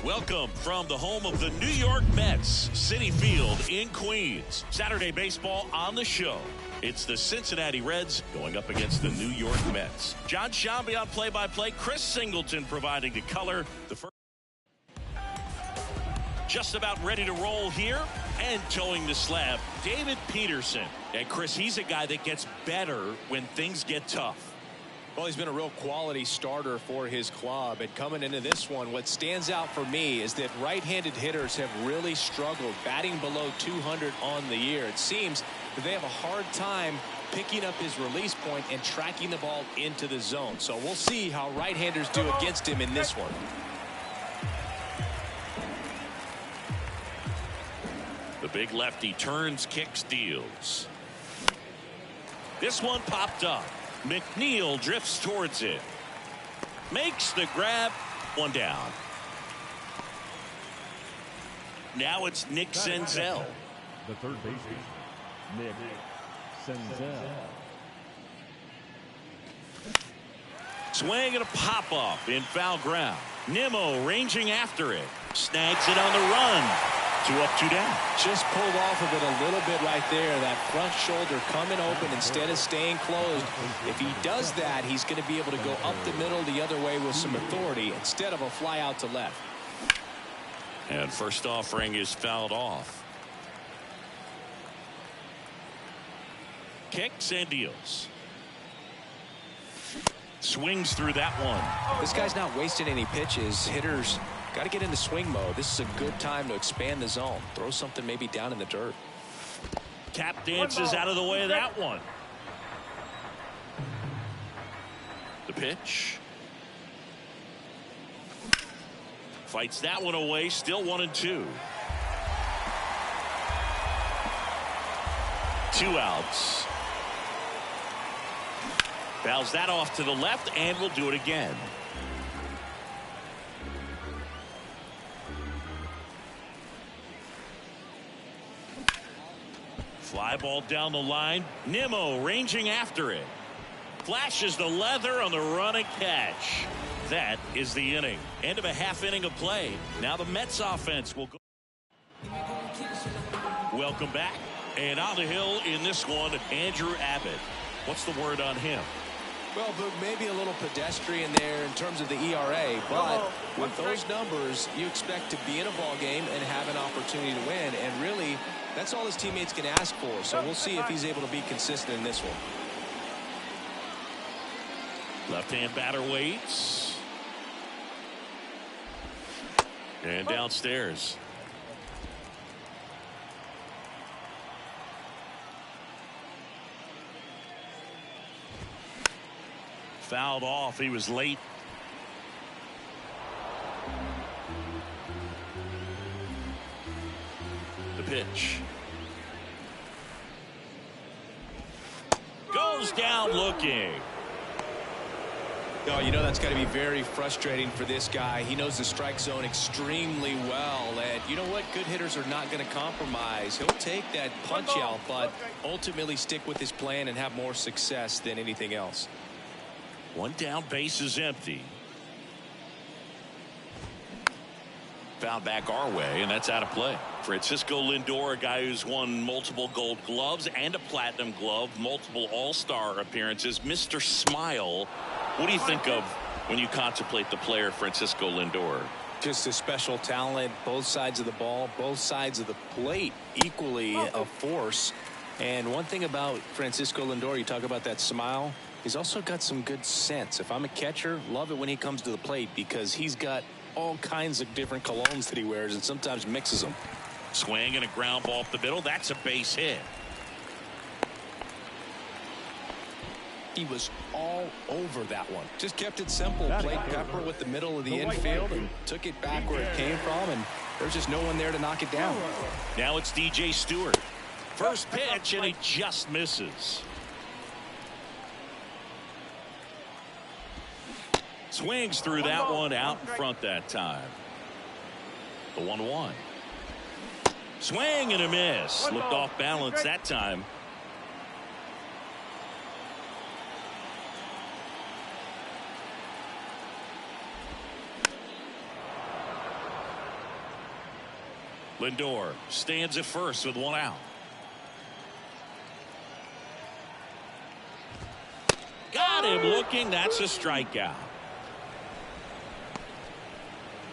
Welcome from the home of the New York Mets, Citi Field in Queens. Saturday baseball on the show. It's the Cincinnati Reds going up against the New York Mets. John Shambi on play-by-play. Chris Singleton providing the color. The first just about ready to roll here and towing the slab, David Peterson. And Chris, he's a guy that gets better when things get tough. Well, he's been a real quality starter for his club, and coming into this one, what stands out for me is that right-handed hitters have really struggled, batting below 200 on the year. It seems that they have a hard time picking up his release point and tracking the ball into the zone. So we'll see how right-handers do against him in this one. The big lefty turns, kicks, deals. This one popped up. McNeil drifts towards it. Makes the grab. One down. Now it's Nick Senzel. The third baseman, Nick Senzel. Swing and a pop-up in foul ground. Nimmo ranging after it. Snags it on the run. 2 up, 2 down. Just pulled off of it a little bit right there. That front shoulder coming open instead of staying closed. If he does that, he's going to be able to go up the middle the other way with some authority instead of a fly out to left. And first offering is fouled off. Kicks and deals. Swings through that one. This guy's not wasting any pitches. Hitters got to get into swing mode. This is a good time to expand the zone. Throw something maybe down in the dirt. Tap dances out of the way of that one. The pitch. Fights that one away. Still 1-2. 2 outs. Fouls that off to the left, and we'll do it again. Fly ball down the line. Nimmo ranging after it. Flashes the leather on the run and catch. That is the inning. End of a half inning of play. Now the Mets offense will go. Welcome back. And on the hill in this one, Andrew Abbott. What's the word on him? Well, Boog, maybe a little pedestrian there in terms of the ERA, but with those numbers, you expect to be in a ball game and have an opportunity to win, and really, that's all his teammates can ask for. So we'll see if he's able to be consistent in this one. Left-hand batter waits. And downstairs. Fouled off. He was late. The pitch. Goes down looking. Oh, you know that's got to be very frustrating for this guy. He knows the strike zone extremely well, and you know what? Good hitters are not going to compromise. He'll take that punch out, but ultimately stick with his plan and have more success than anything else. One down, base is empty. Found back our way, and that's out of play. Francisco Lindor, a guy who's won multiple Gold Gloves and a Platinum Glove, multiple All-Star appearances. Mr. Smile, what do you think of when you contemplate the player Francisco Lindor? Just a special talent, both sides of the ball, both sides of the plate, equally a force. And one thing about Francisco Lindor, you talk about that smile, he's also got some good sense. If I'm a catcher, love it when he comes to the plate because he's got all kinds of different colognes that he wears and sometimes mixes them. Swing and a ground ball up the middle. That's a base hit. He was all over that one. Just kept it simple. Played pepper with the middle of the infield and took it back where it came from, and there's just no one there to knock it down. Now it's DJ Stewart. First pitch, and he just misses. Swings through that one out in front that time. The 1-1. Swing and a miss. Looked off balance that time. Lindor stands at first with one out. Got him looking. That's a strikeout.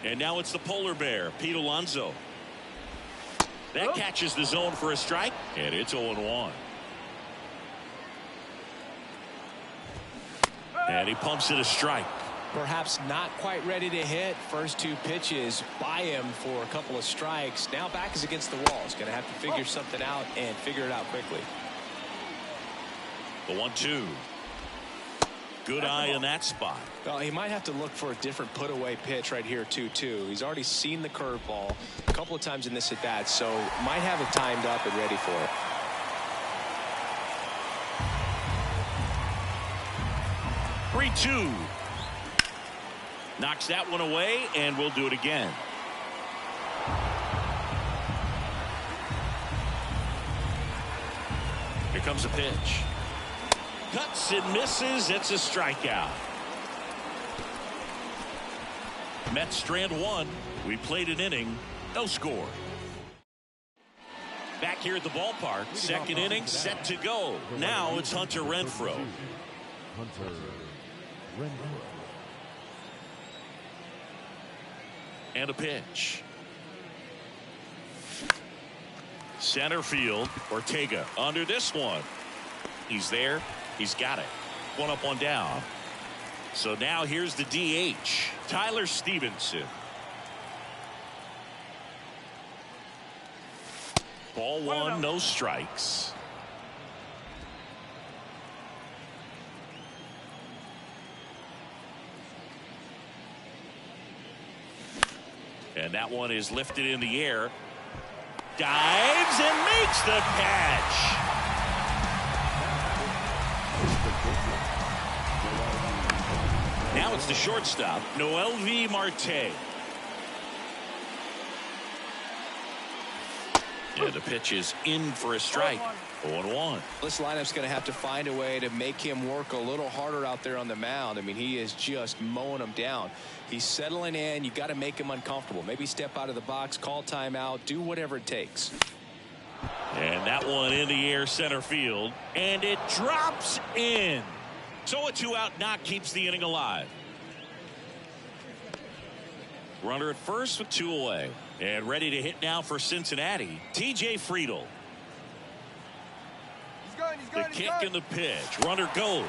And now it's the polar bear, Pete Alonso. That catches the zone for a strike, and it's 0-1. And he pumps it a strike. Perhaps not quite ready to hit. First two pitches by him for a couple of strikes. Now back is against the wall. He's going to have to figure something out and figure it out quickly. The 1-2. Good eye in that spot. Well, he might have to look for a different put away pitch right here 2-2. He's already seen the curveball a couple of times in this at bat, so might have it timed up and ready for it. Three-2. Knocks that one away, and we'll do it again. Here comes a pitch. Cuts and misses. It's a strikeout. Mets strand one. We played an inning. No score. Back here at the ballpark. Second inning set to go. Now it's Hunter Renfroe. Hunter Renfroe. And a pitch. Center field. Ortega under this one. He's there. He's got it. One up, one down. So now here's the DH, Tyler Stevenson. Ball one, no strikes. And that one is lifted in the air. Dives and makes the catch. Now it's the shortstop, Noelvi Marte. And the pitch is in for a strike. 0-1. This lineup's going to have to find a way to make him work a little harder out there on the mound. I mean, he is just mowing them down. He's settling in. You got to make him uncomfortable. Maybe step out of the box, call timeout, do whatever it takes. And that one in the air center field. And it drops in. So a 2-out knock keeps the inning alive. Runner at first with 2 away. And ready to hit now for Cincinnati, TJ Friedl. The kick and the pitch. Runner goes.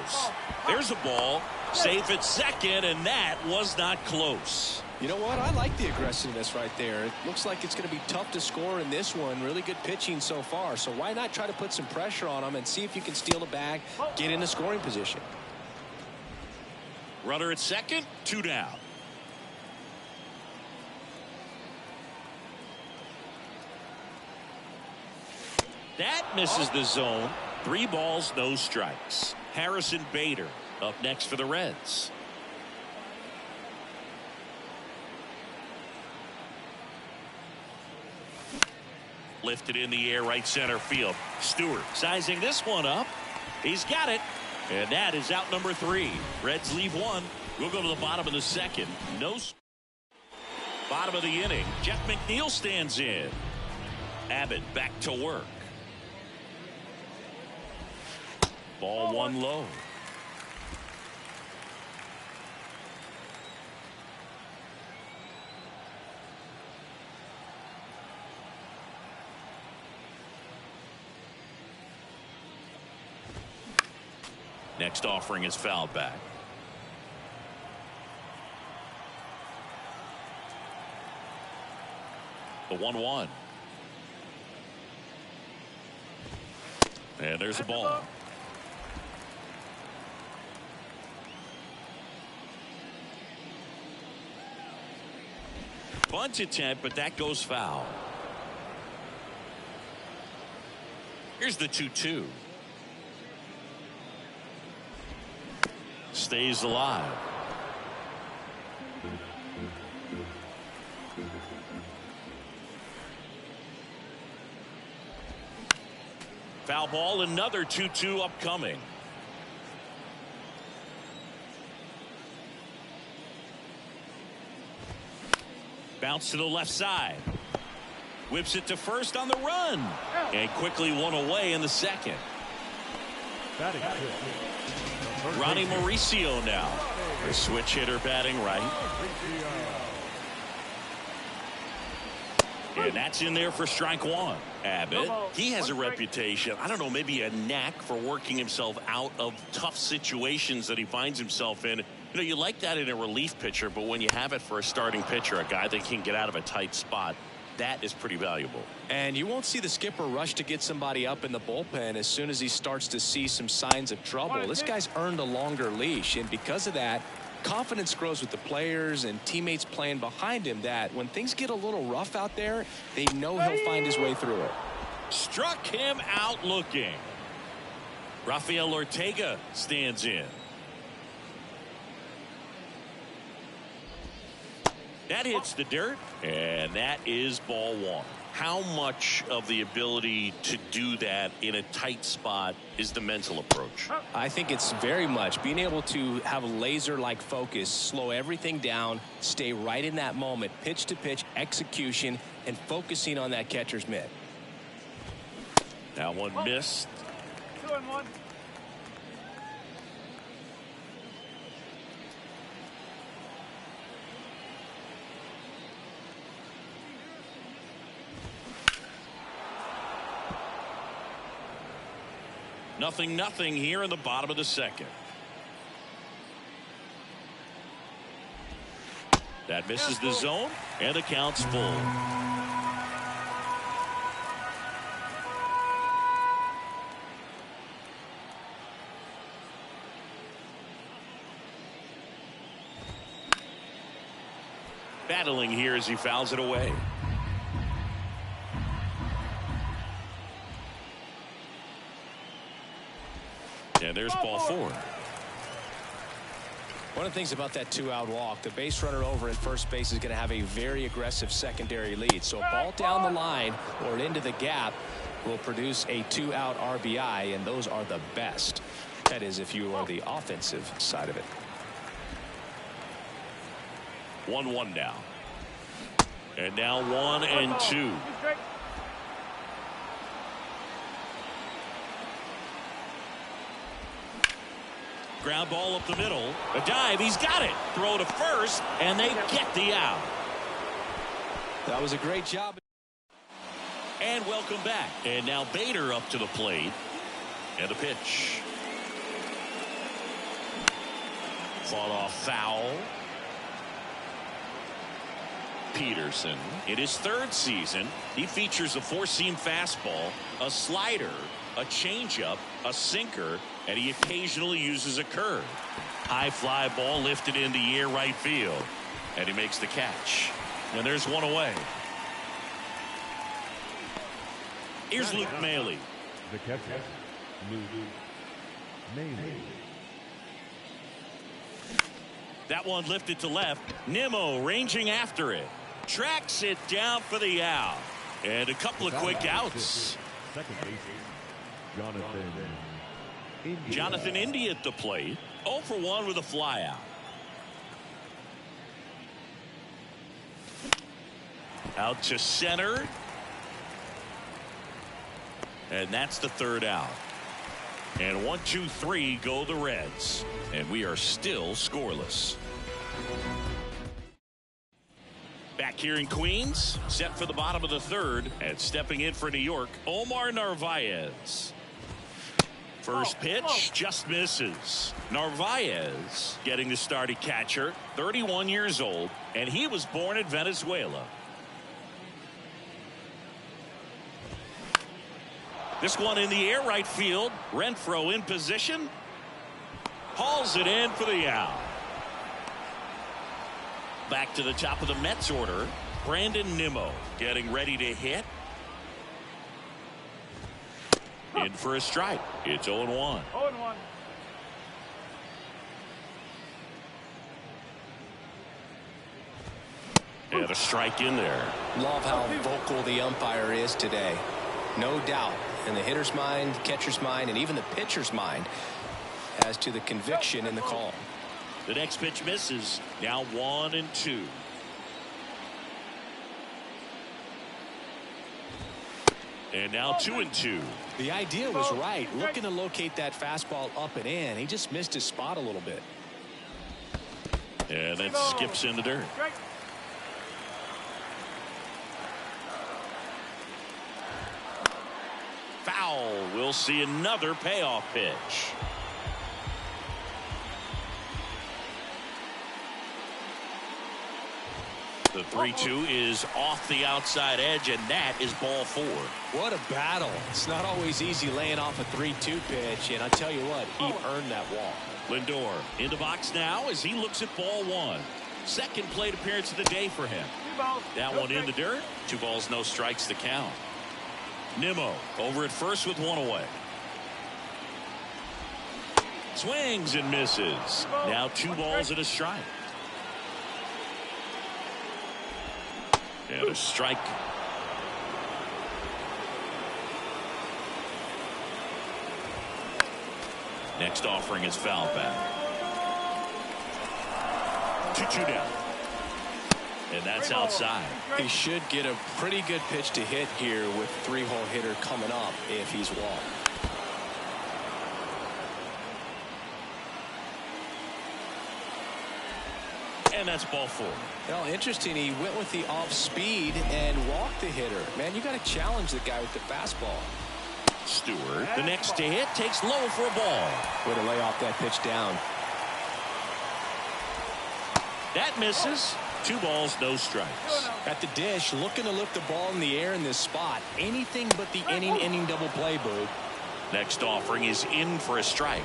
There's a ball. Safe at second, and that was not close. You know what? I like the aggressiveness right there. It looks like it's going to be tough to score in this one. Really good pitching so far. So why not try to put some pressure on him and see if you can steal the bag, get in the scoring position. Runner at second, 2 down. That misses the zone. 3 balls, no strikes. Harrison Bader up next for the Reds. Lifted in the air right center field. Stewart sizing this one up. He's got it. And that is out number 3. Reds leave 1. We'll go to the bottom of the second. Bottom of the inning. Jeff McNeil stands in. Abbott back to work. Ball 1 low. Next offering is fouled back. The 1-1. And there's a ball. Bunt attempt, but that goes foul. Here's the 2-2. Stays alive. Foul ball, another 2-2 upcoming. Bounce to the left side. Whips it to first on the run. And quickly one away in the second. Ronnie Mauricio now. The switch hitter batting right. And that's in there for strike one. Abbott, he has a reputation, I don't know, maybe a knack for working himself out of tough situations that he finds himself in. You know, you like that in a relief pitcher, but when you have it for a starting pitcher, a guy that can get out of a tight spot, that is pretty valuable. And you won't see the skipper rush to get somebody up in the bullpen as soon as he starts to see some signs of trouble. This guy's earned a longer leash, and because of that, confidence grows with the players and teammates playing behind him, that when things get a little rough out there, they know he'll find his way through it. Struck him out looking. Rafael Ortega stands in. That hits the dirt, and that is ball one. How much of the ability to do that in a tight spot is the mental approach? I think it's very much being able to have a laser-like focus, slow everything down, stay right in that moment, pitch to pitch execution, and focusing on that catcher's mitt. That one missed. 2-1. Nothing here in the bottom of the second. That misses the zone, and the count's full. Battling here as he fouls it away. And there's ball four. One of the things about that two-out walk, the base runner over at first base is going to have a very aggressive secondary lead. So a ball down the line or into the gap will produce a two-out RBI, and those are the best. That is, if you are the offensive side of it. 1-1 now. And now 1-2. Ground ball up the middle. A dive. He's got it. Throw to first, and they get the out. That was a great job. And welcome back. And now Bader up to the plate. And the pitch. Fought off foul. Peterson, in his third season, he features a four-seam fastball, a slider, a changeup, a sinker, and he occasionally uses a curve. High fly ball lifted into the air right field, and he makes the catch. And there's one away. Here's Luke Maile. The catcher, Luke Maile. That one lifted to left. Nimmo ranging after it. Tracks it down for the out. And a couple of quick outs. Second base, Jonathan India at the plate. 0 for 1 with a fly out. Out to center. And that's the third out. And 1, 2, 3 go the Reds. And we are still scoreless. Back here in Queens, set for the bottom of the third, and stepping in for New York, Omar Narvaez. First pitch just misses. Narvaez getting the start at catcher, 31 years old, and he was born in Venezuela. This one in the air right field. Renfroe in position. Hauls it in for the out. Back to the top of the Mets order. Brandon Nimmo getting ready to hit. In for a strike. It's 0-1. 0-1. And a strike in there. Love how vocal the umpire is today. No doubt in the hitter's mind, catcher's mind, and even the pitcher's mind as to the conviction in the call. The next pitch misses. Now 1-2. And now 2-2. The idea was right, looking to locate that fastball up and in. He just missed his spot a little bit. And that skips in the dirt. Foul. We'll see another payoff pitch. The 3-2 is off the outside edge, and that is ball 4. What a battle. It's not always easy laying off a 3-2 pitch, and I tell you what, he earned that walk. Lindor in the box now as he looks at ball 1. Second plate appearance of the day for him. That one in the dirt. 2 balls, no strikes to count. Nimmo over at first with 1 away. Swings and misses. Now 2 balls and a strike. And a strike. Next offering is foul back. 2-2 down. And that's outside. He should get a pretty good pitch to hit here with 3-hole hitter coming up if he's walked. And that's ball 4. Well, interesting. He went with the off speed and walked the hitter. Man, you got to challenge the guy with the fastball. Stewart, the next to hit, takes low for a ball. Way to lay off that pitch down. That misses. 2 balls, no strikes. At the dish, looking to lift the ball in the air in this spot. Anything but the inning double play, Boog. Next offering is in for a strike.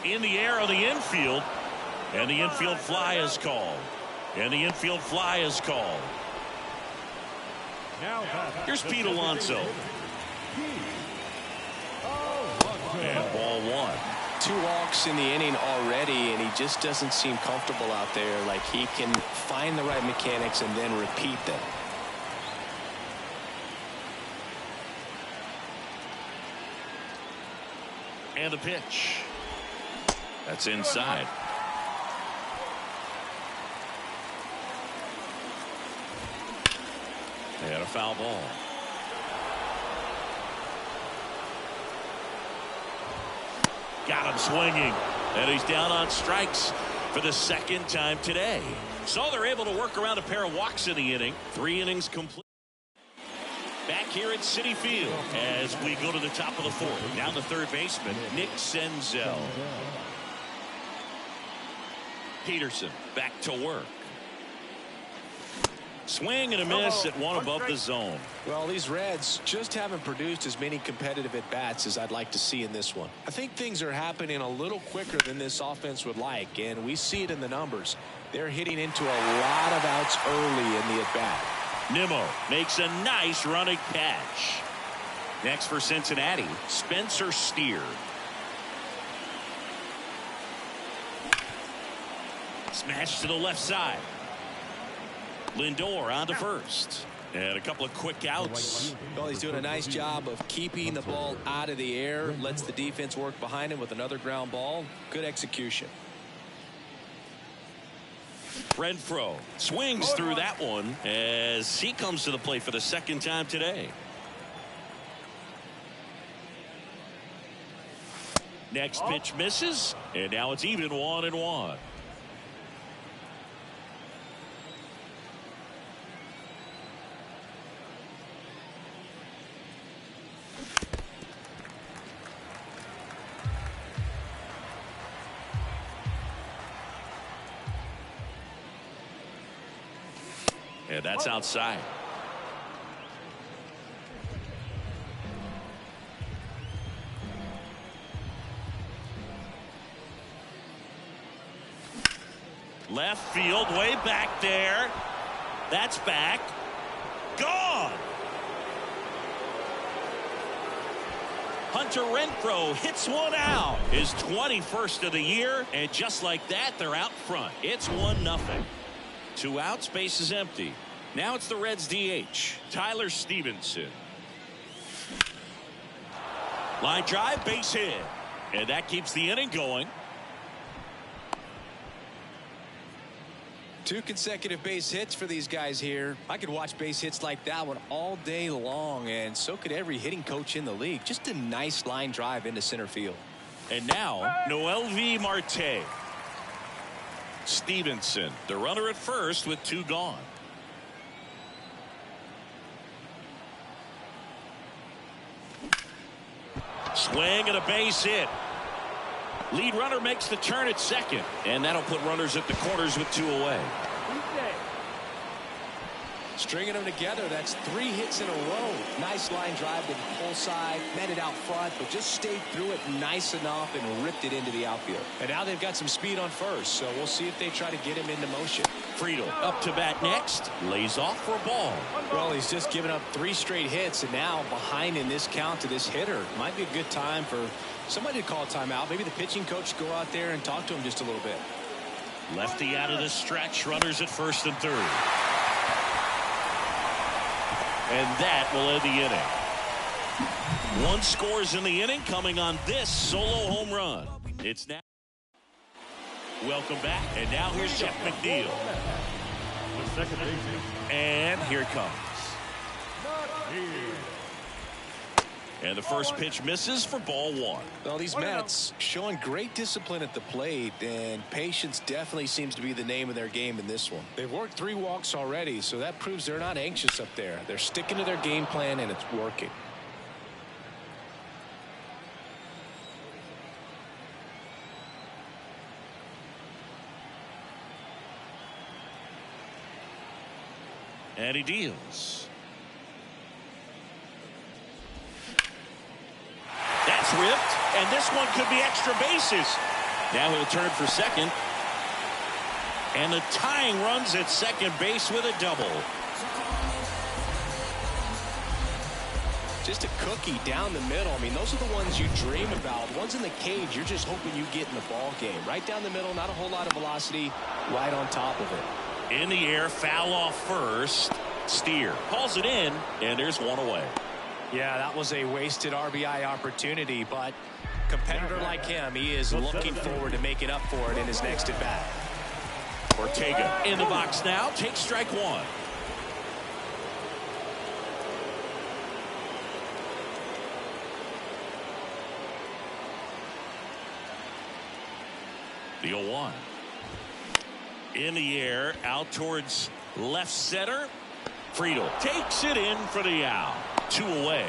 In the air on the infield. And the infield fly is called. And the infield fly is called. Here's Pete Alonso. And ball 1. 2 walks in the inning already, and he just doesn't seem comfortable out there. Like he can find the right mechanics and then repeat them. And the pitch. That's inside. And a foul ball. Got him swinging. And he's down on strikes for the second time today. So they're able to work around a pair of walks in the inning. 3 innings complete. Back here at Citi Field as we go to the top of the 4th. Down the third baseman, Nick Senzel. Peterson back to work. Swing and a miss at 1 above the zone. Well, these Reds just haven't produced as many competitive at-bats as I'd like to see in this one. I think things are happening a little quicker than this offense would like, and we see it in the numbers. They're hitting into a lot of outs early in the at-bat. Nimmo makes a nice running catch. Next for Cincinnati, Spencer Steer. Smash to the left side. Lindor on to first. And a couple of quick outs. Well, he's doing a nice job of keeping the ball out of the air. Lets the defense work behind him with another ground ball. Good execution. Renfroe swings through that one as he comes to the plate for the second time today. Next pitch misses, and now it's even 1-1. And that's outside. Left field, way back there. That's back. Gone. Hunter Renfroe hits one out. His 21st of the year, and just like that, they're out front. It's 1-0. 2 outs, base is empty. Now it's the Reds DH, Tyler Stevenson. Line drive, base hit. And that keeps the inning going. 2 consecutive base hits for these guys here. I could watch base hits like that one all day long, and so could every hitting coach in the league. Just a nice line drive into center field. And now, Noelvi Marte. Stevenson, the runner at first with 2 gone. Swing and a base hit. Lead runner makes the turn at second, and that'll put runners at the corners with 2 away. Stringing them together, that's 3 hits in a row. Nice line drive to the pull side, met it out front, but just stayed through it nice enough and ripped it into the outfield. And now they've got some speed on first, so we'll see if they try to get him into motion. Friedel up to bat next, lays off for a ball. Well, he's just given up 3 straight hits, and now behind in this count to this hitter. Might be a good time for somebody to call a timeout. Maybe the pitching coach go out there and talk to him just a little bit. Lefty out of the stretch, runners at first and third. And that will end the inning. 1 scores in the inning coming on this solo home run. It's now. Welcome back. And now here's Jeff McNeil. The second baseman. And here it comes. And the first pitch misses for ball 1. Well, these Mets showing great discipline at the plate, and patience definitely seems to be the name of their game in this one. They've worked 3 walks already, so that proves they're not anxious up there. They're sticking to their game plan, and it's working. And he deals. That's ripped, and this one could be extra bases. Now he'll turn for second. And the tying runs at second base with a double. Just a cookie down the middle. I mean, those are the ones you dream about. Ones in the cage, you're just hoping you get in the ball game. Right down the middle, not a whole lot of velocity, right on top of it. In the air, foul off first. Steer hauls it in, and there's 1 away. Yeah, that was a wasted RBI opportunity, but competitor like him, he is looking forward to making up for it in his next at bat. Ortega in the box now, takes strike 1. The 0-1. In the air, out towards left center. Friedel takes it in for the out. 2 away.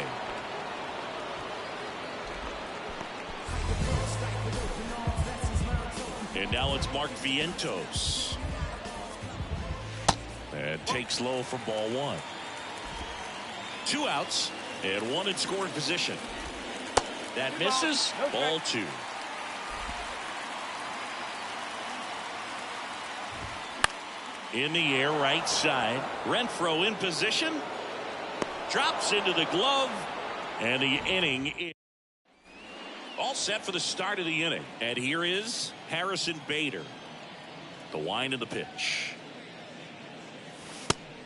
And now it's Mark Vientos. And takes low for ball 1. 2 outs and 1 in scoring position. That misses. Ball 2. In the air, right side. Renfroe in position. Drops into the glove. And the inning is all set for the start of the inning. And here is Harrison Bader. The wind of the pitch.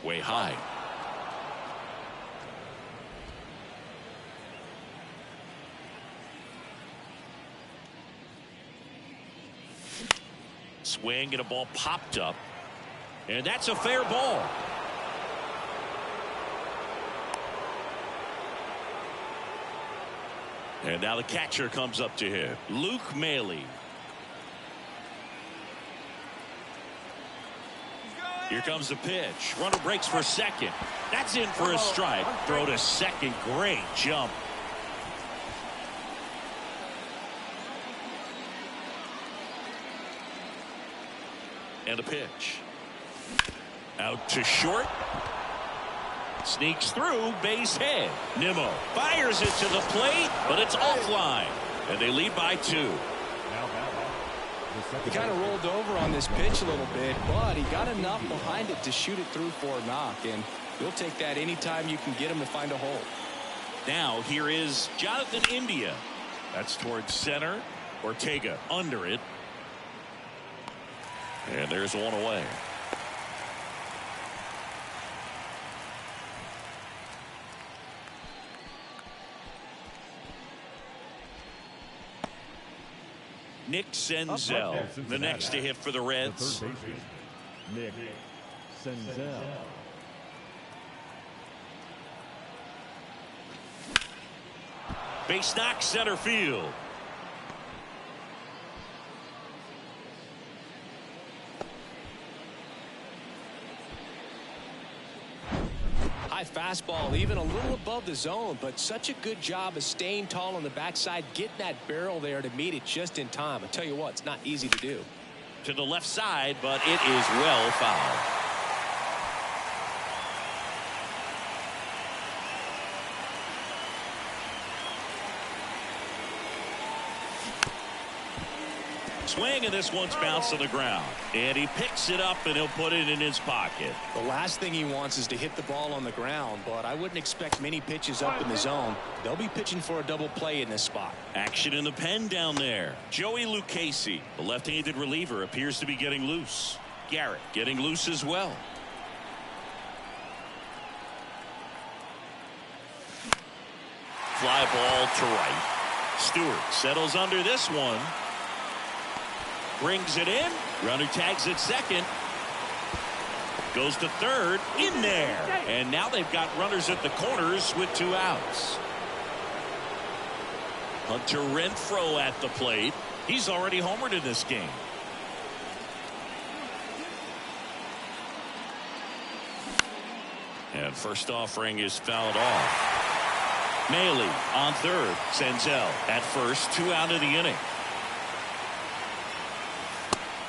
Way high. Swing and a ball popped up. And that's a fair ball. And now the catcher comes up to him. Luke Maile. Here comes the pitch. Runner breaks for second. That's in for a strike. Throw to second. Great jump. And a pitch. Out to short. Sneaks through, base hit. Nimmo fires it to the plate, but it's offline. And they lead by 2. He kind of rolled over on this pitch a little bit, but he got enough behind it to shoot it through for a knock. And you'll take that anytime you can get him to find a hole. Now here is Jonathan India. That's towards center. Ortega under it. And there's 1 away. Nick Senzel, the next to hit for the Reds. Nick Senzel. Base knock center field. High fastball, even a little above the zone, but such a good job of staying tall on the backside, getting that barrel there to meet it just in time. I tell you what, it's not easy to do. To the left side, but it is well fouled. Swing, and this one's bounced to the ground. And he picks it up, and he'll put it in his pocket. The last thing he wants is to hit the ball on the ground, but I wouldn't expect many pitches up in the zone. They'll be pitching for a double play in this spot. Action in the pen down there. Joey Lucchesi, the left-handed reliever, appears to be getting loose. Garrett getting loose as well. Fly ball to right. Stewart settles under this one. Brings it in. Runner tags at second. Goes to third. In there. And now they've got runners at the corners with 2 outs. Hunter Renfroe at the plate. He's already homered in this game. And first offering is fouled off. Maley on third. Senzel at first. 2 out of the inning.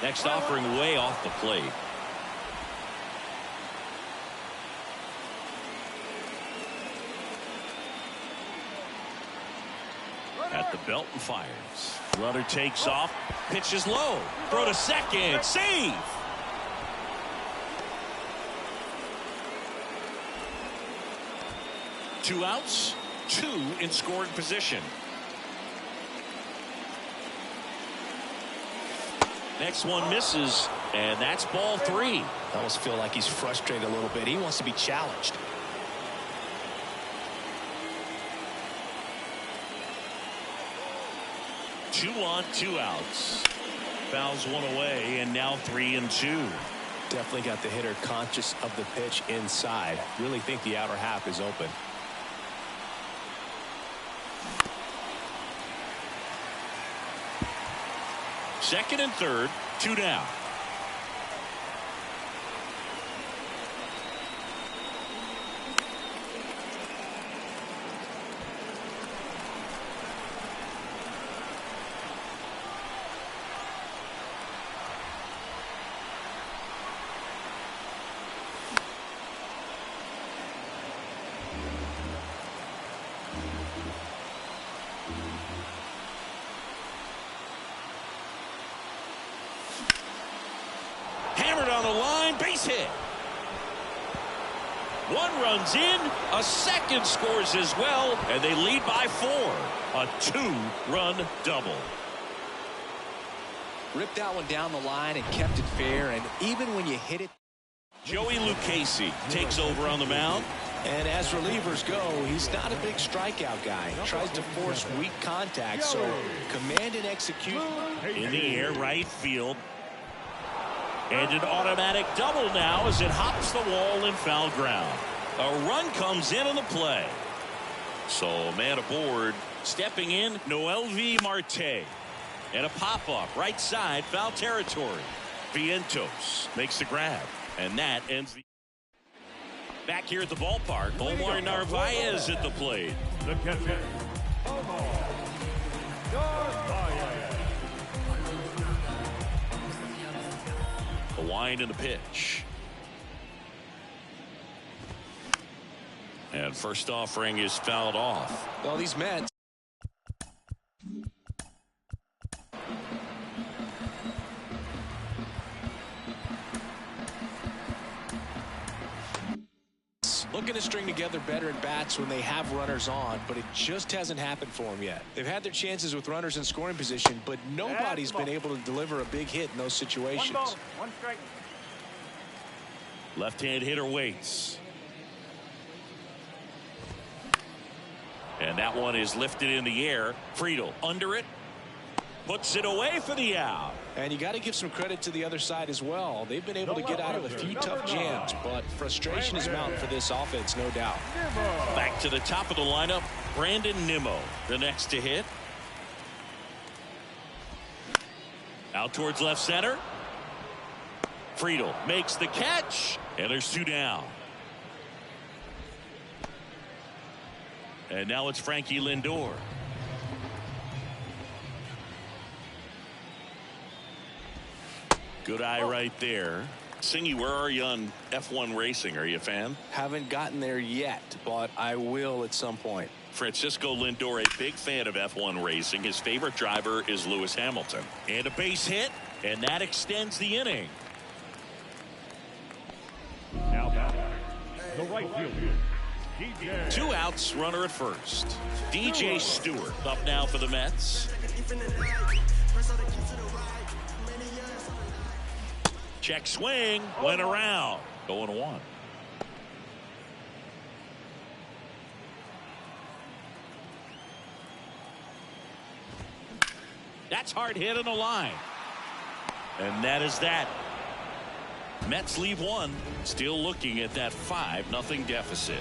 Next offering way off the plate. At the belt and fires. Runner takes off. Pitches low. Throw to second. Save. Two outs. 2 in scoring position. Next one misses, and that's ball 3. I almost feel like he's frustrated a little bit. He wants to be challenged. Two on, 2 outs. Fouls one away, and now 3-2. Definitely got the hitter conscious of the pitch inside. Really think the outer half is open. Second and third, 2 down. On the line, base hit. One runs in, a second scores as well, and they lead by 4. A 2-run double. Ripped that one down the line and kept it fair, and even when you hit it. Joey Lucchesi takes over on the mound. And as relievers go, he's not a big strikeout guy. He tries to force weak contact, so command and execute. In the air, right field. And an automatic double now as it hops the wall in foul ground. A run comes in on the play. So man aboard. Stepping in, Noelvi Marte. And a pop-up right side, foul territory. Vientos makes the grab. And that ends the... Back here at the ballpark, Omar Narvaez at the plate. The catcher, Omar Narvaez. The wind and the pitch. And first offering is fouled off. Well, these Mets. Looking to string together better at bats when they have runners on, but it just hasn't happened for them yet. They've had their chances with runners in scoring position, but nobody's been able to deliver a big hit in those situations. 1 ball, 1 strike. Left-hand hitter waits. And that one is lifted in the air. Friedel under it. Puts it away for the out. And you got to give some credit to the other side as well. They've been able to get out of a few tough jams, but frustration is mounting for this offense, no doubt. Back to the top of the lineup, Brandon Nimmo, the next to hit. Out towards left center. Friedel makes the catch, and there's 2 down. And now it's Frankie Lindor. Good eye right there. Singy, where are you on F1 racing? Are you a fan? Haven't gotten there yet, but I will at some point. Francisco Lindor, a big fan of F1 racing. His favorite driver is Lewis Hamilton. And a base hit, and that extends the inning. Now batting, the right fielder, DJ. 2 outs, runner at first. DJ Stewart up now for the Mets. Check swing, went around. 0-1. That's hard hit on the line. And that is that. Mets leave 1. Still looking at that 5-0 deficit.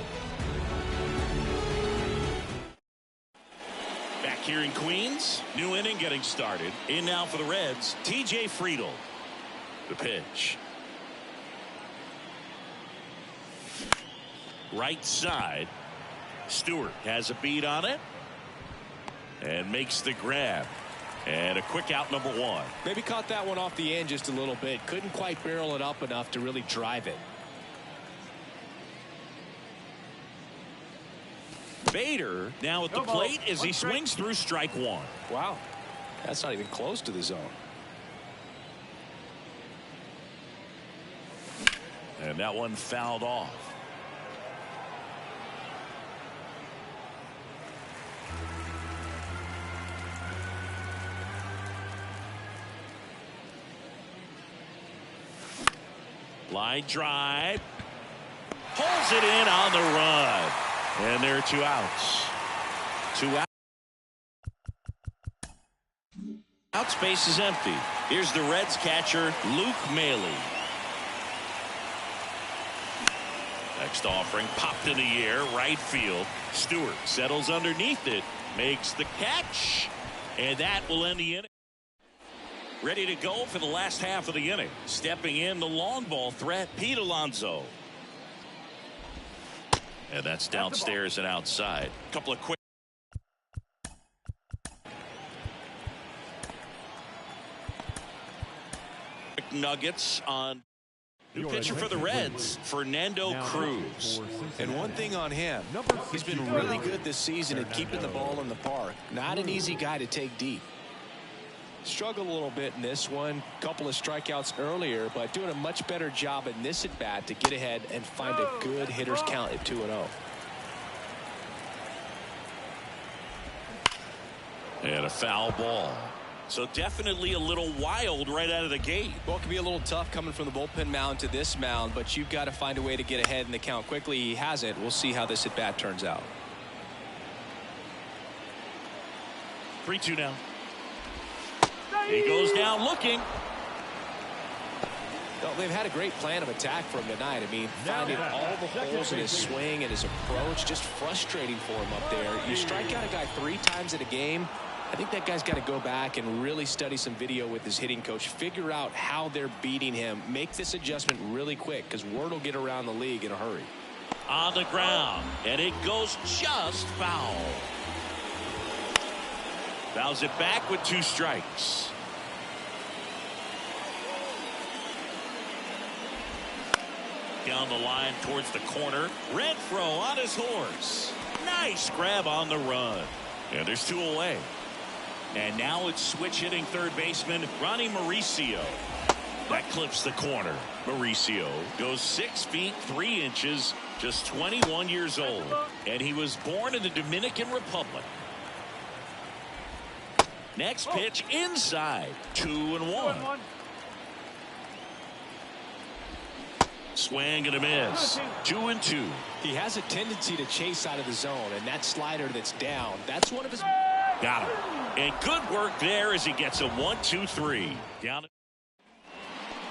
Back here in Queens, new inning getting started. In now for the Reds, TJ Friedel. The pitch. Right side. Stewart has a beat on it. And makes the grab. And a quick out, number 1. Maybe caught that one off the end just a little bit. Couldn't quite barrel it up enough to really drive it. Bader now at the plate as he swings through strike 1. Wow. That's not even close to the zone. And that one fouled off. Line drive. Pulls it in on the run. And there are 2 outs. 2 outs. Out space is empty. Here's the Reds catcher, Luke Maile. Next offering popped in the air, right field. Stewart settles underneath it, makes the catch, and that will end the inning. Ready to go for the last half of the inning. Stepping in the long ball threat, Pete Alonso. And that's downstairs and outside. A couple of quick nuggets on. New pitcher for the Reds, Fernando Cruz. And one thing on him, he's been really good this season at keeping the ball in the park. Not an easy guy to take deep. Struggled a little bit in this one. Couple of strikeouts earlier, but doing a much better job in this at bat to get ahead and find a good hitter's count at 2-0. And a foul ball. So definitely a little wild right out of the gate. Well, it can be a little tough coming from the bullpen mound to this mound, but you've got to find a way to get ahead in the count quickly. He hasn't. We'll see how this at bat turns out. 3-2 now. He goes down looking. Well, they've had a great plan of attack for him tonight. I mean, finding all the holes in his swing and his approach, just frustrating for him up there. You strike out a guy 3 times in a game. I think that guy's got to go back and really study some video with his hitting coach, figure out how they're beating him, make this adjustment really quick because word will get around the league in a hurry. On the ground, and it goes just foul. Fouls it back with 2 strikes. Down the line towards the corner. Renfroe on his horse. Nice grab on the run. And there's 2 away. And now it's switch hitting third baseman Ronnie Mauricio. That clips the corner. Mauricio goes 6 feet 3 inches, just 21 years old. And he was born in the Dominican Republic. Next pitch inside. 2-1. Swing and a miss. 2-2. He has a tendency to chase out of the zone, and that slider that's down, that's one of his. Got him. And good work there as he gets a 1-2-3. Down.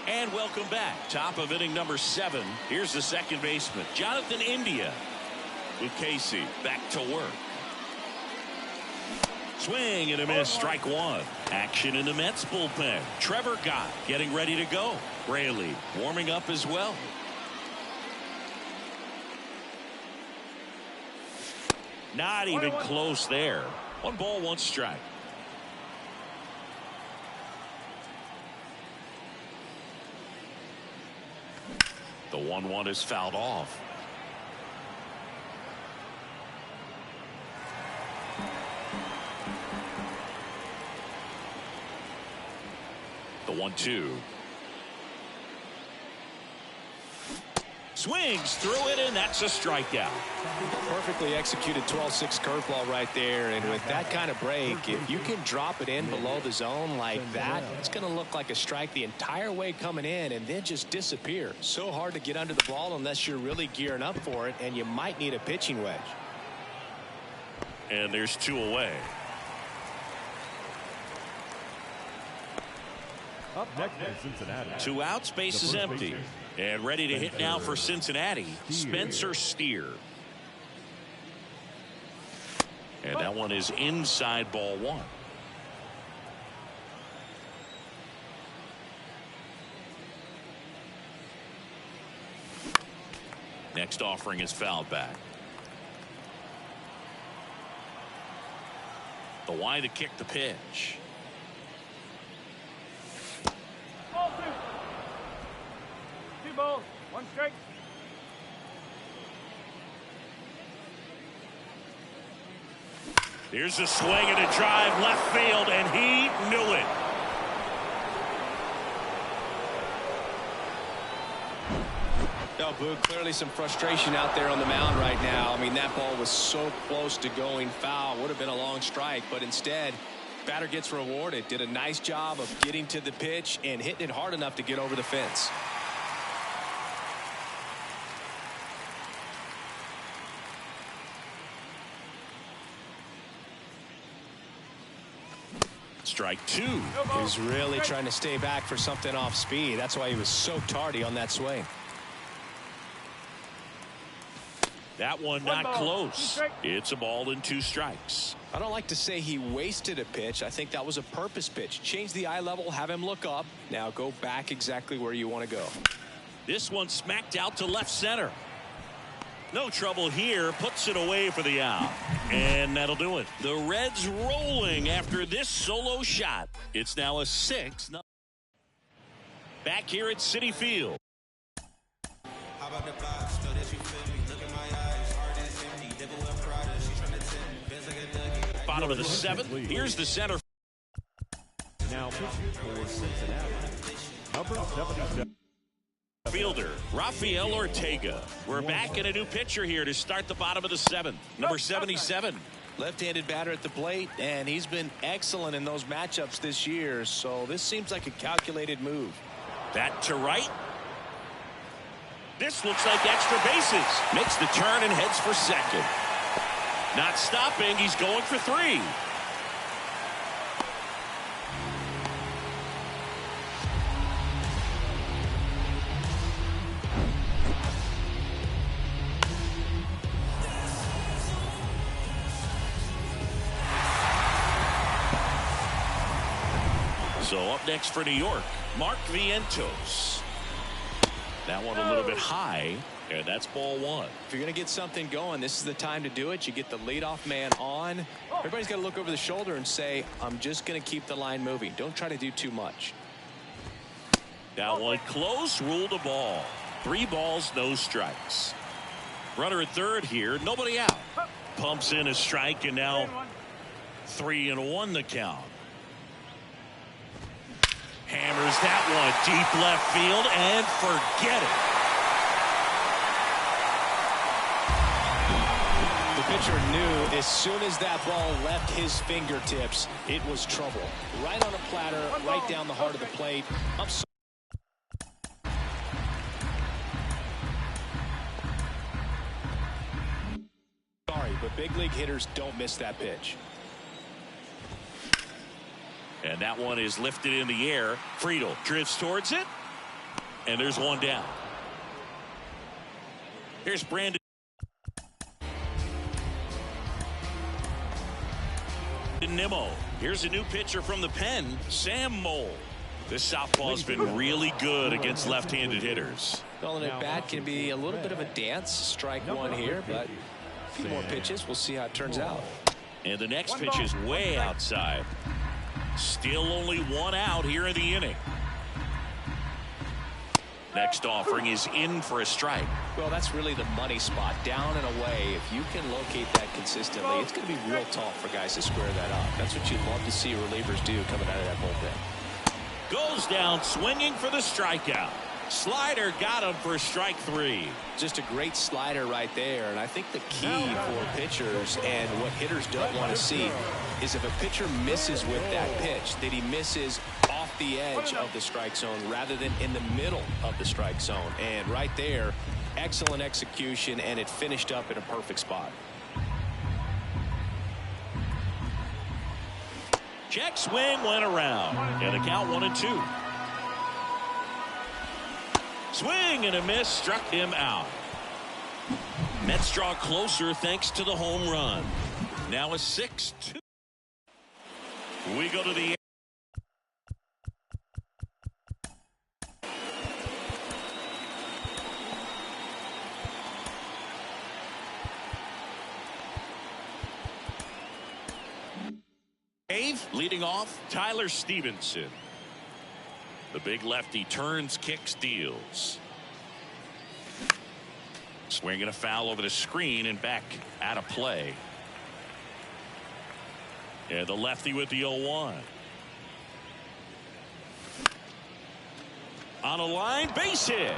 And welcome back. Top of inning number 7. Here's the second baseman, Jonathan India, with Casey back to work. Swing and a miss, strike one. Action in the Mets bullpen. Trevor Gott getting ready to go. Raley warming up as well. Not even close there. 1 ball, 1 strike. The 1-1 is fouled off. The 1-2. Swings through it, and that's a strikeout. Perfectly executed 12-6 curveball right there, and with that kind of break, if you can drop it in below the zone like that, it's going to look like a strike the entire way coming in and then just disappear. So hard to get under the ball unless you're really gearing up for it, and you might need a pitching wedge. And there's 2 away. Up next is Cincinnati. 2 outs, base is empty. And ready to hit now for Cincinnati, Spencer Steer. And that one is inside, ball 1. Next offering is fouled back. The Y to kick the pitch. Balls, 1 strike. Here's a swing and a drive left field, and he knew it. No, Boog, clearly some frustration out there on the mound right now. I mean, that ball was so close to going foul. Would have been a long strike, but instead, batter gets rewarded. Did a nice job of getting to the pitch and hitting it hard enough to get over the fence. Strike 2. He's really trying to stay back for something off speed. That's why he was so tardy on that swing. That one not close. It's a ball and 2 strikes. I don't like to say he wasted a pitch. I think that was a purpose pitch. Change the eye level, have him look up. Now go back exactly where you want to go. This one smacked out to left center. No trouble here, puts it away for the out. And that'll do it. The Reds rolling after this solo shot. It's now a 6-0. Back here at Citi Field. Bottom of the 7th. Here's the center. Now pitching for Cincinnati, number 77. Fielder Rafael Ortega. We're back in a new pitcher here to start the bottom of the 7th. Number 77. Left-handed batter at the plate, and he's been excellent in those matchups this year, so this seems like a calculated move. That to right. This looks like extra bases. Makes the turn and heads for second. Not stopping. He's going for 3. So up next for New York, Mark Vientos. That one a little bit high, and that's ball 1. If you're going to get something going, this is the time to do it. You get the leadoff man on. Everybody's got to look over the shoulder and say, I'm just going to keep the line moving. Don't try to do too much. That one close, ruled a ball. 3 balls, no strikes. Runner at third here, nobody out. Pumps in a strike, and now 3-1 the count. Hammers that one deep left field and forget it. The pitcher knew as soon as that ball left his fingertips, it was trouble. Right on a platter, right down the heart of the plate. Sorry, but big league hitters don't miss that pitch. And that one is lifted in the air. Friedel drifts towards it. And there's one down. Here's Brandon Nimmo. Here's a new pitcher from the pen, Sam Mole. This southpaw's been really good against left-handed hitters. Well, and at bat can be a little bit of a dance. Strike one here, but a few more pitches. We'll see how it turns out. And the next pitch is way outside. Still only one out here in the inning. Next offering is in for a strike. Well, that's really the money spot. Down and away. If you can locate that consistently, it's going to be real tough for guys to square that up. That's what you'd love to see relievers do coming out of that bullpen. Goes down swinging for the strikeout. Slider got him for strike three. Just a great slider right there. And I think the key for pitchers and what hitters don't want to see is if a pitcher misses with that pitch, that he misses off the edge of the strike zone rather than in the middle of the strike zone. And right there, excellent execution, and it finished up in a perfect spot. Check swing went around, and the count 1-2. Swing and a miss, struck him out. Mets draw closer thanks to the home run. Now a 6-2. We go to the leading off, Tyler Stevenson. The big lefty turns, kicks, deals. Swinging a foul over the screen and back out of play. Yeah, the lefty with the 0-1. On a line, base hit.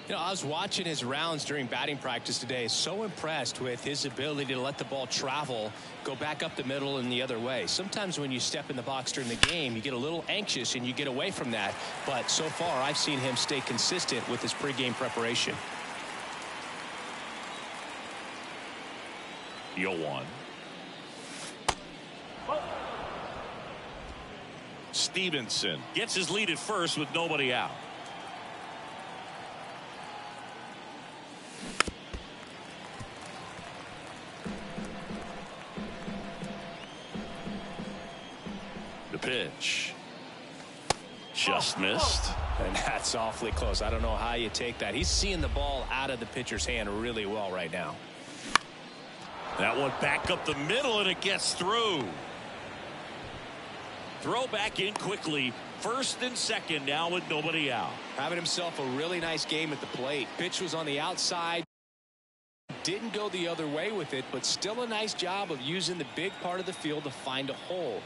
You know, I was watching his rounds during batting practice today. So impressed with his ability to let the ball travel, go back up the middle and the other way. Sometimes when you step in the box during the game, you get a little anxious and you get away from that. But so far, I've seen him stay consistent with his pregame preparation. The 0-1. Stevenson gets his lead at first with nobody out. The pitch just missed, and that's awfully close. I don't know how you take that. He's seeing the ball out of the pitcher's hand really well right now. That one back up the middle, and it gets through. Throw back in quickly. First and second now with nobody out. Having himself a really nice game at the plate. Pitch was on the outside. Didn't go the other way with it, but still a nice job of using the big part of the field to find a hole.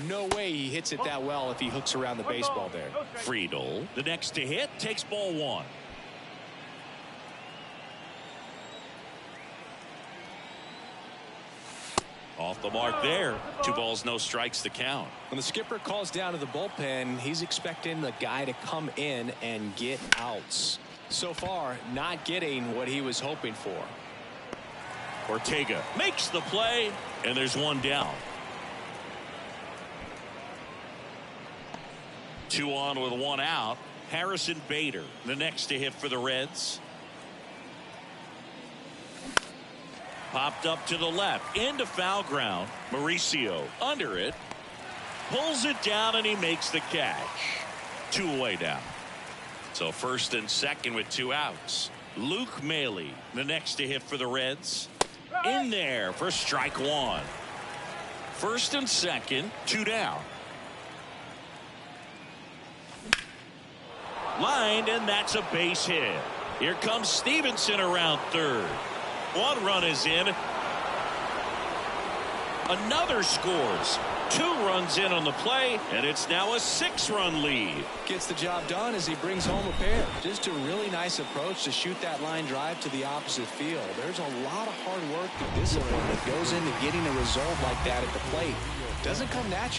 No way he hits it that well if he hooks around the baseball there. Friedel, the next to hit, takes ball one. Off the mark there. 2 balls, no strikes to count. When the skipper calls down to the bullpen, he's expecting the guy to come in and get outs. So far, not getting what he was hoping for. Ortega makes the play, and there's one down. 2 on with 1 out. Harrison Bader, the next to hit for the Reds. Popped up to the left into foul ground. Mauricio under it, pulls it down, and he makes the catch. 2 away now. So first and second with 2 outs. Luke Maile, the next to hit for the Reds, in there for strike 1. First and second, 2 down. Lined, and that's a base hit. Here comes Stevenson around third. 1 run is in. Another scores. 2 runs in on the play, and it's now a 6-run lead. Gets the job done as he brings home a pair. Just a really nice approach to shoot that line drive to the opposite field. There's a lot of hard work and discipline that goes into getting a result like that at the plate. Doesn't come naturally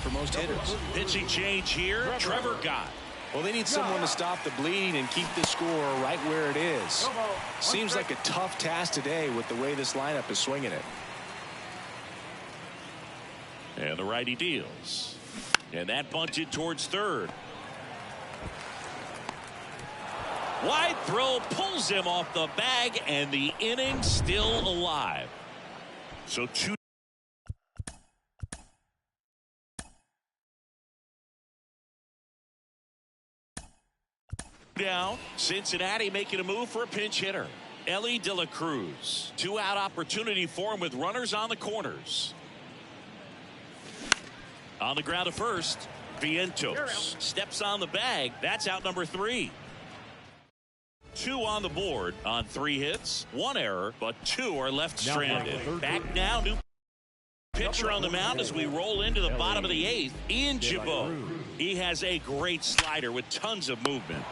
for most hitters. Pitching change here. Trevor Gott. Well, they need someone to stop the bleeding and keep the score right where it is. Seems like a tough task today with the way this lineup is swinging it. And the righty deals. And that bunted towards third. Wide throw pulls him off the bag, and the inning still alive. So two down. Cincinnati making a move for a pinch hitter. Ellie De La Cruz. 2-out opportunity for him with runners on the corners. On the ground to first. Vientos steps on the bag. That's out number 3. 2 on the board on 3 hits, 1 error, but 2 are left stranded. Back now, new pitcher on the mound as we roll into the bottom of the 8th. Ian Gibaut. He has a great slider with tons of movement.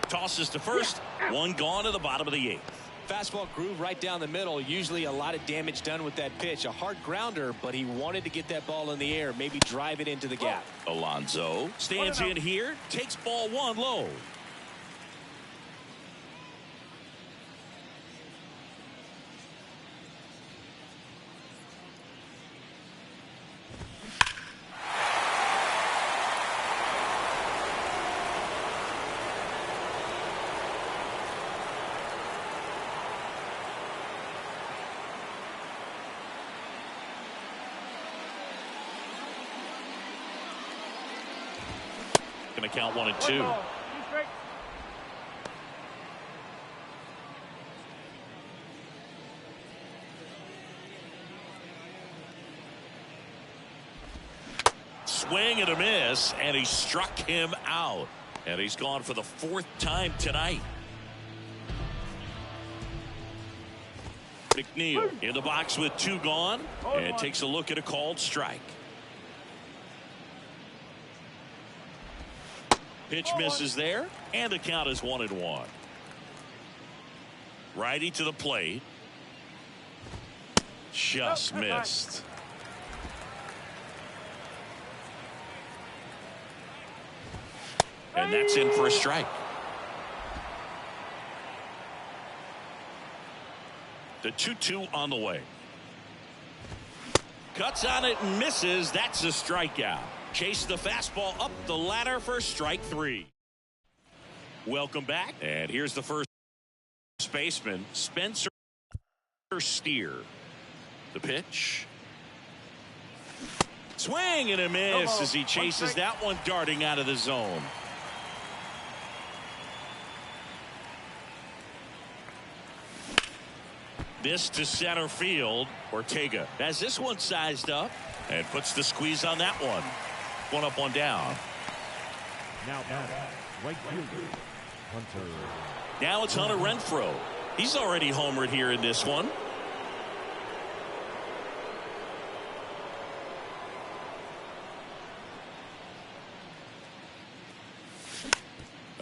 Tosses to first. 1 gone to the bottom of the 8th. Fastball groove right down the middle. Usually a lot of damage done with that pitch. A hard grounder, but he wanted to get that ball in the air, maybe drive it into the gap. Alonso stands in here, takes ball 1 low. Going to count 1 and 2. Swing and a miss, and he struck him out. And he's gone for the 4th time tonight. McNeil in the box with 2 gone, and takes a look at a called strike. Pitch misses there, and the count is 1 and 1. Righty to the plate. Just missed. And that's in for a strike. The 2-2 on the way. Cuts on it and misses. That's a strikeout. Chase the fastball up the ladder for strike 3. Welcome back. And here's the first baseman, Spencer Steer. The pitch. Swing and a miss as he chases that one darting out of the zone. This to center field. Ortega has this one sized up and puts the squeeze on that one. 1 up, 1 down. Now, right fielder, Hunter. Now it's Hunter Renfroe. He's already homered here in this one.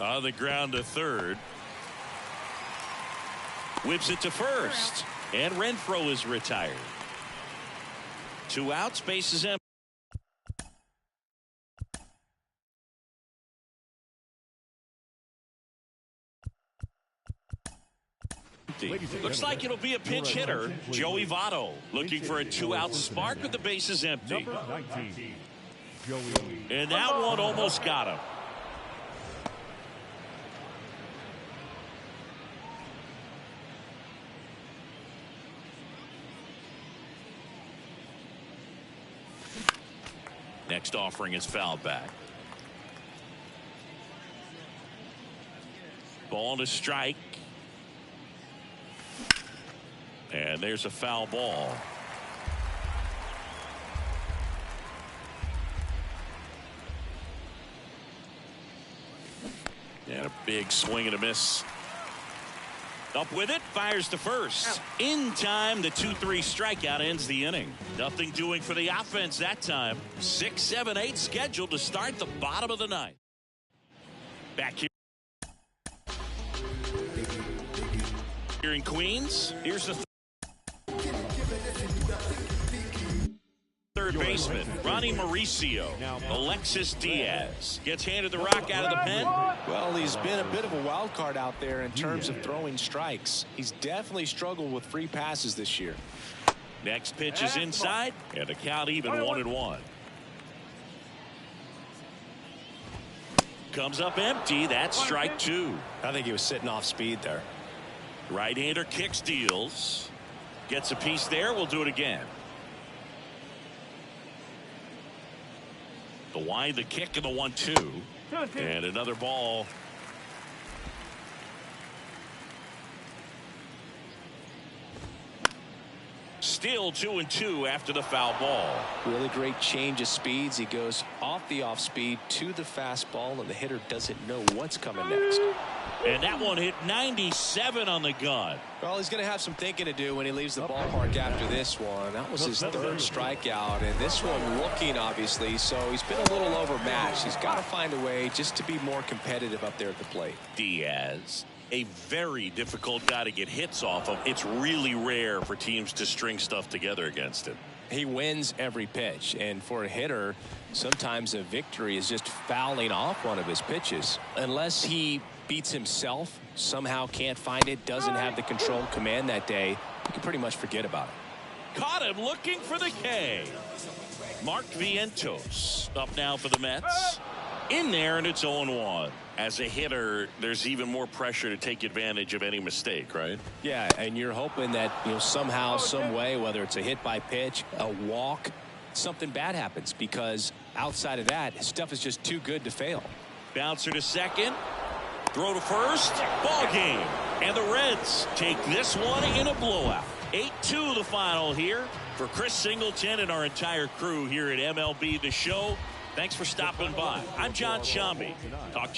On the ground to third. Whips it to first. And Renfroe is retired. 2 outs, bases empty. Looks like it'll be a pinch hitter, Joey Votto, looking for a 2-out spark with the bases empty. Number 19, Joey. And that one almost got him. Next offering is foul back. Ball to strike. And there's a foul ball. And a big swing and a miss. Up with it, fires to first. In time, the 2-3 strikeout ends the inning. Nothing doing for the offense that time. 6, 7, 8 scheduled to start the bottom of the 9th. Back here in Queens. Here's the third third baseman, Ronnie Mauricio. Alexis Diaz gets handed the rock out of the pen. Well, he's been a bit of a wild card out there in terms of throwing strikes. He's definitely struggled with free passes this year. Next pitch is inside, and the count even 1-1. Comes up empty. That's strike 2. I think he was sitting off speed there. Right-hander kicks, deals. Gets a piece there. We'll do it again. The wide, the kick, and the 1-2. And another ball. Still 2-2 after the foul ball. Really great change of speeds. He goes off the off speed to the fastball, and the hitter doesn't know what's coming next. And that one hit 97 on the gun. Well, he's going to have some thinking to do when he leaves the ballpark after this one. That was his third strikeout, and this one looking, obviously, so he's been a little overmatched. He's got to find a way just to be more competitive up there at the plate. Diaz, a very difficult guy to get hits off of. It's really rare for teams to string stuff together against him. He wins every pitch, and for a hitter, sometimes a victory is just fouling off one of his pitches. Unless he beats himself, somehow can't find it, doesn't have the control command that day, you can pretty much forget about it. Caught him looking for the K. Mark Vientos up now for the Mets. In there, and it's 0-1. As a hitter, there's even more pressure to take advantage of any mistake, right? Yeah, and you're hoping that, somehow, some way, whether it's a hit by pitch, a walk, something bad happens, because outside of that, his stuff is just too good to fail. Bouncer to second. Throw to first. Ball game. And the Reds take this one in a blowout. 8-2 the final here. For Chris Singleton and our entire crew here at MLB The Show, thanks for stopping by. I'm John Shambi. Talk to you